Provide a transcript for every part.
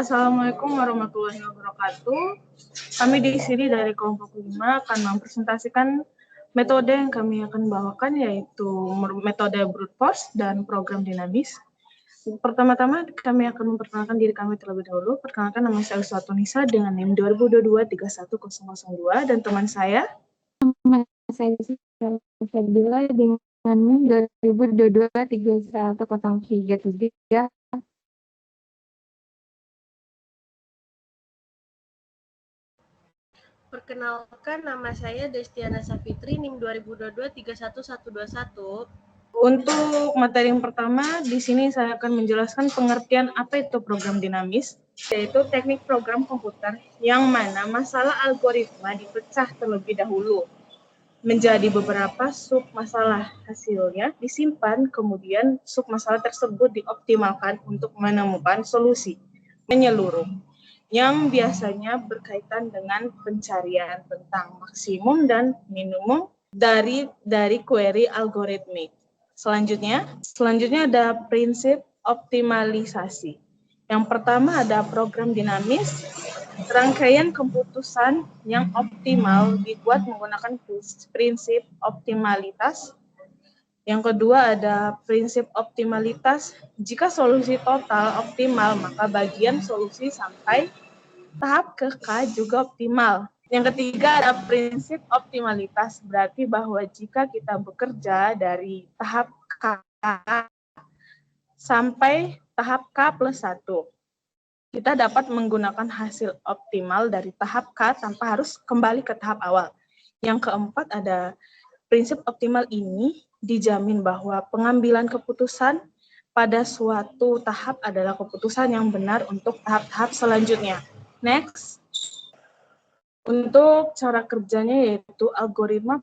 Assalamualaikum warahmatullahi wabarakatuh. Kami di sini dari kelompok 5 akan mempresentasikan metode yang kami akan bawakan, yaitu metode brute force dan program dinamis. Pertama-tama kami akan memperkenalkan diri kami terlebih dahulu. Perkenalkan, nama saya Uswatunisa dengan NIM 2022-31002 dan teman saya. Nama saya Fadila dengan NIM 2022-31033. Perkenalkan, nama saya Destiana Safitri, NIM 2022-31121. Untuk materi yang pertama, di sini saya akan menjelaskan pengertian apa itu program dinamis, yaitu teknik program komputer yang mana masalah algoritma dipecah terlebih dahulu menjadi beberapa sub masalah. Hasilnya disimpan, kemudian sub masalah tersebut dioptimalkan untuk menemukan solusi menyeluruh yang biasanya berkaitan dengan pencarian tentang maksimum dan minimum dari query algoritmik. Selanjutnya ada prinsip optimalisasi. Yang pertama ada program dinamis. Rangkaian keputusan yang optimal dibuat menggunakan prinsip optimalitas. Yang kedua ada prinsip optimalitas. Jika solusi total optimal, maka bagian solusi sampai tahap ke K juga optimal. Yang ketiga ada prinsip optimalitas, berarti bahwa jika kita bekerja dari tahap K sampai tahap K plus 1, kita dapat menggunakan hasil optimal dari tahap K tanpa harus kembali ke tahap awal. Yang keempat ada prinsip optimal ini dijamin bahwa pengambilan keputusan pada suatu tahap adalah keputusan yang benar untuk tahap-tahap selanjutnya. Next. Untuk cara kerjanya yaitu algoritma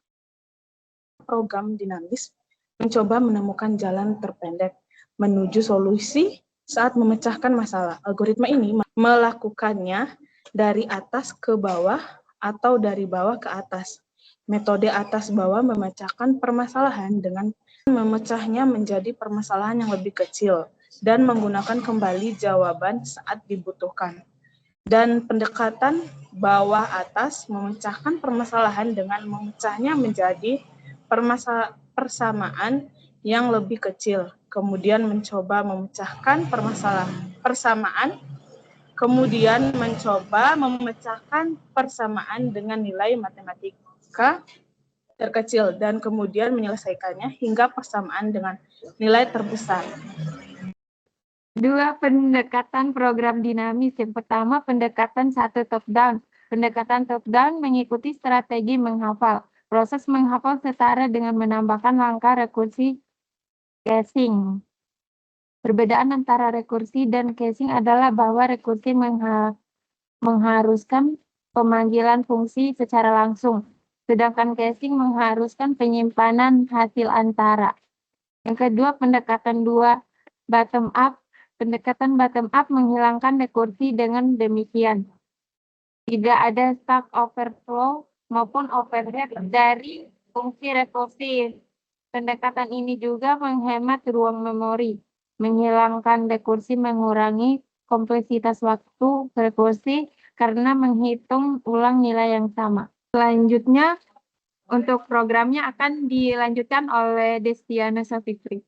program dinamis mencoba menemukan jalan terpendek menuju solusi saat memecahkan masalah. Algoritma ini melakukannya dari atas ke bawah atau dari bawah ke atas. Metode atas bawah memecahkan permasalahan dengan memecahnya menjadi permasalahan yang lebih kecil dan menggunakan kembali jawaban saat dibutuhkan. Dan pendekatan bawah atas memecahkan permasalahan dengan memecahnya menjadi persamaan yang lebih kecil, kemudian mencoba memecahkan persamaan, kemudian mencoba memecahkan persamaan dengan nilai matematika terkecil, dan kemudian menyelesaikannya hingga persamaan dengan nilai terbesar. Dua pendekatan program dinamis. Yang pertama, pendekatan satu top-down. Pendekatan top-down mengikuti strategi menghafal. Proses menghafal setara dengan menambahkan langkah rekursi caching. Perbedaan antara rekursi dan caching adalah bahwa rekursi mengharuskan pemanggilan fungsi secara langsung, sedangkan caching mengharuskan penyimpanan hasil antara. Yang kedua, pendekatan dua bottom up. Pendekatan bottom up menghilangkan rekursi dengan demikian tidak ada stack overflow maupun overhead dari fungsi rekursi. Pendekatan ini juga menghemat ruang memori, menghilangkan rekursi, mengurangi kompleksitas waktu rekursi karena menghitung ulang nilai yang sama. Selanjutnya, untuk programnya akan dilanjutkan oleh Destiana Safitri.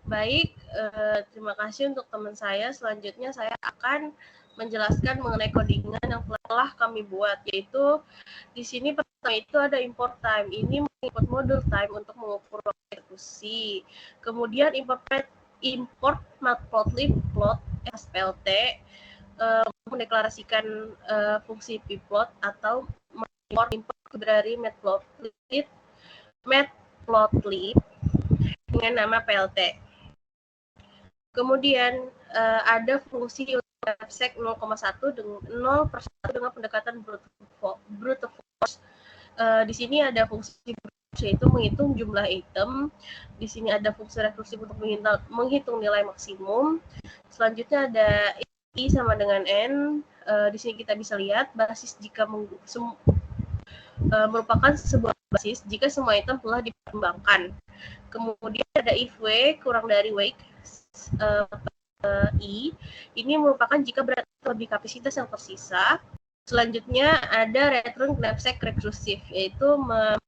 Baik, terima kasih untuk teman saya. Selanjutnya saya akan menjelaskan mengenai codingan yang telah kami buat, yaitu di sini pertama itu ada import time. Ini mengimport module time untuk mengukur eksekusi. Kemudian import matplotlib plot SPLT mendeklarasikan fungsi pplot atau import dari matplotlib dengan nama PLT. Kemudian ada fungsi websec 0,1 dengan 0/1 dengan pendekatan brute force. Di sini ada fungsi yaitu menghitung jumlah item. Di sini ada fungsi rekursif untuk menghitung nilai maksimum. Selanjutnya ada I sama dengan N. Di sini kita bisa lihat basis jika merupakan sebuah basis jika semua item telah dipertimbangkan. Kemudian ada if W kurang dari wake I, ini merupakan jika berada lebih kapasitas yang tersisa. Selanjutnya ada return knapsack recursive, yaitu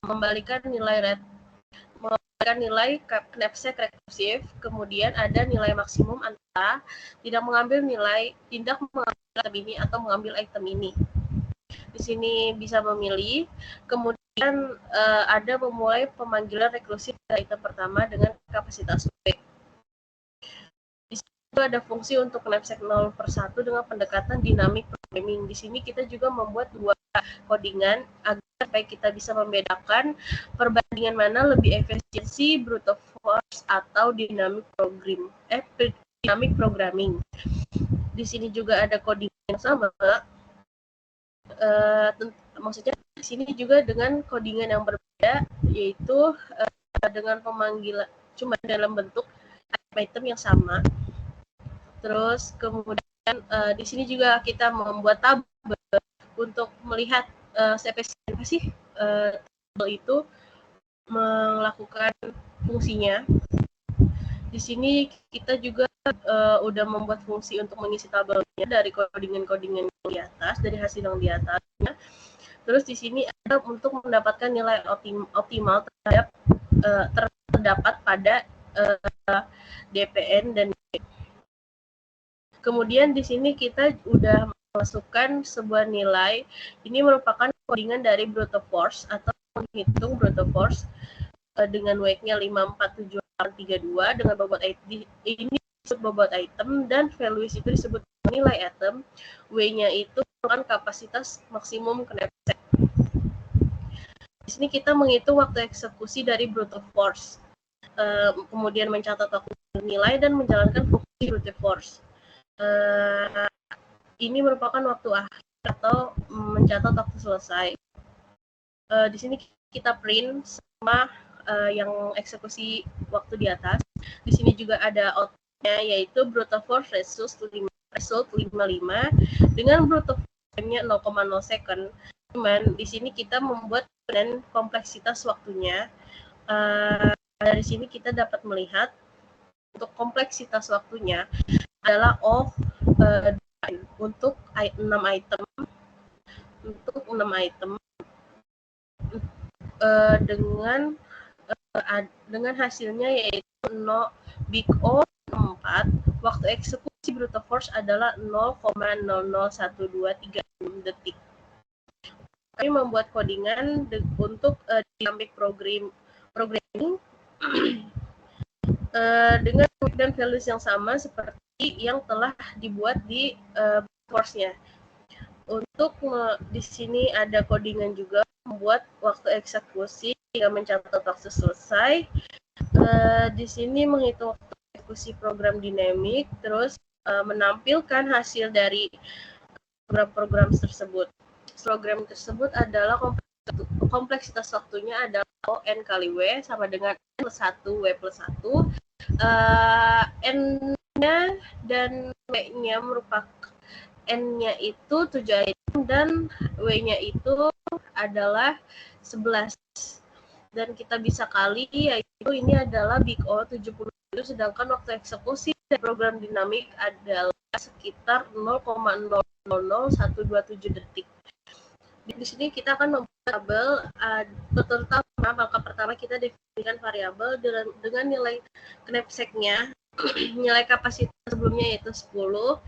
membalikan nilai knapsack recursive. Kemudian ada nilai maksimum antara tidak mengambil item ini atau mengambil item ini. Di sini bisa memilih. Kemudian ada memulai pemanggilan rekursif dari item pertama dengan kapasitas W. Di sini ada fungsi untuk knapsack 0/1 dengan pendekatan dynamic programming. Di sini kita juga membuat dua codingan agar supaya kita bisa membedakan perbandingan mana lebih efisiensi brute force atau dynamic programming. Di sini juga ada codingan yang sama. Maksudnya di sini juga dengan codingan yang berbeda, yaitu dengan pemanggilan cuma dalam bentuk item yang sama. Terus kemudian di sini juga kita membuat tabel untuk melihat spesifikasi tabel itu melakukan fungsinya. Di sini kita juga udah membuat fungsi untuk mengisi tabelnya dari codingan-codingan yang di atas, dari hasil yang di atasnya. Terus di sini ada untuk mendapatkan nilai optimal terdapat pada DPN dan D. Kemudian di sini kita udah masukkan sebuah nilai. Ini merupakan codingan dari brute force atau menghitung brute force dengan weight-nya 54732 dengan bobot item. Ini disebut bobot item dan values itu disebut nilai item. W-nya itu merupakan kapasitas maksimum knapsack. Di sini kita menghitung waktu eksekusi dari brute force. Kemudian mencatat waktu nilai dan menjalankan fungsi brute force. Ini merupakan waktu akhir atau mencatat waktu selesai. Di sini kita print sama yang eksekusi waktu di atas. Di sini juga ada outputnya, yaitu brute force result 55 dengan brute force-nya 0,0 second. Cuman di sini kita membuat dan kompleksitas waktunya. Dari sini kita dapat melihat untuk kompleksitas waktunya adalah untuk 6 item dengan hasilnya yaitu big O 4. Waktu eksekusi brute force adalah 0,001236 detik. Kami membuat codingan untuk dynamic programming dengan dan values yang sama seperti yang telah dibuat di force-nya. Untuk di sini ada codingan juga membuat waktu eksekusi hingga mencatat waktu selesai. Di sini menghitung waktu eksekusi program dinamik, terus menampilkan hasil dari program tersebut. Program tersebut adalah kompleksitas waktunya adalah O N kali W sama dengan N plus 1 W plus 1. N-nya dan W-nya merupakan N-nya itu 7 item dan W-nya itu adalah 11. Dan kita bisa kali, yaitu ini adalah big O 70, sedangkan waktu eksekusi program dinamik adalah sekitar 0,000127 detik. Di sini kita akan membuat tabel terutama langkah pertama kita definisikan variabel dengan nilai knapsack-nya, nilai kapasitas sebelumnya yaitu 10.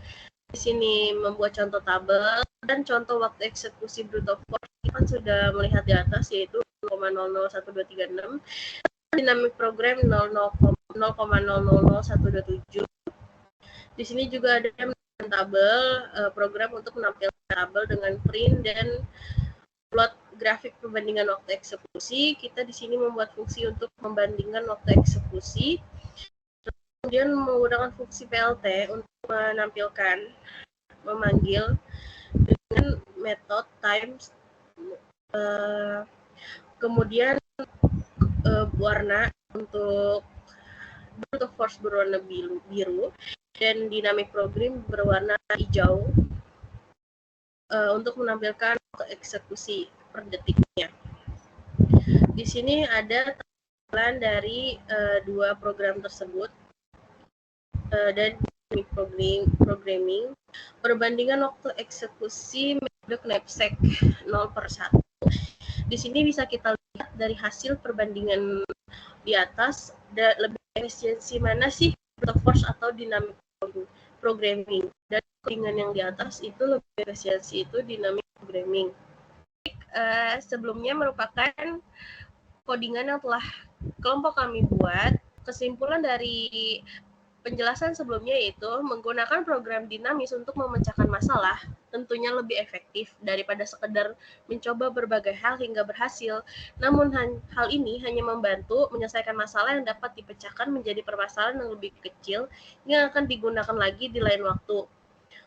Di sini membuat contoh tabel dan contoh waktu eksekusi brute force kita kan sudah melihat di atas yaitu 0,001236. Dynamic program 0,000127. Di sini juga ada tabel program untuk menampilkan tabel dengan print dan plot grafik perbandingan waktu eksekusi. Kita di sini membuat fungsi untuk membandingkan waktu eksekusi. Kemudian menggunakan fungsi PLT untuk memanggil dengan metode times. Kemudian warna untuk brute force berwarna biru dan dynamic program berwarna hijau untuk menampilkan eksekusi per detiknya. Di sini ada tampilan dari dua program tersebut dan dynamic programming, perbandingan waktu eksekusi metode knapsack 0/1. Di sini bisa kita lihat dari hasil perbandingan di atas, lebih efisiensi mana sih brute force atau dynamic programming. Dan codingan yang di atas itu lebih efisiensi itu dynamic programming. Sebelumnya merupakan codingan yang telah kelompok kami buat. Kesimpulan dari penjelasan sebelumnya yaitu menggunakan program dinamis untuk memecahkan masalah tentunya lebih efektif daripada sekedar mencoba berbagai hal hingga berhasil. Namun hal ini hanya membantu menyelesaikan masalah yang dapat dipecahkan menjadi permasalahan yang lebih kecil yang akan digunakan lagi di lain waktu.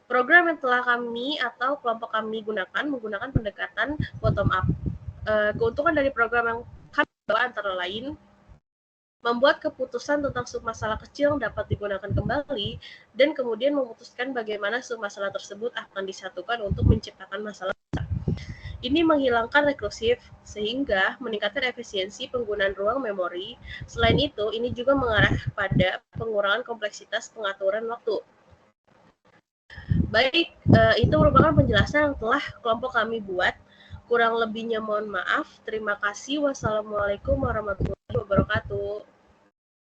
Program yang telah kami atau kelompok kami gunakan menggunakan pendekatan bottom up. Keuntungan dari program yang kami bawa antara lain membuat keputusan tentang submasalah kecil yang dapat digunakan kembali, dan kemudian memutuskan bagaimana submasalah tersebut akan disatukan untuk menciptakan masalah besar. Ini menghilangkan rekursif, sehingga meningkatkan efisiensi penggunaan ruang memori. Selain itu, ini juga mengarah pada pengurangan kompleksitas pengaturan waktu. Baik, itu merupakan penjelasan yang telah kelompok kami buat. Kurang lebihnya mohon maaf. Terima kasih. Wassalamualaikum warahmatullahi wabarakatuh.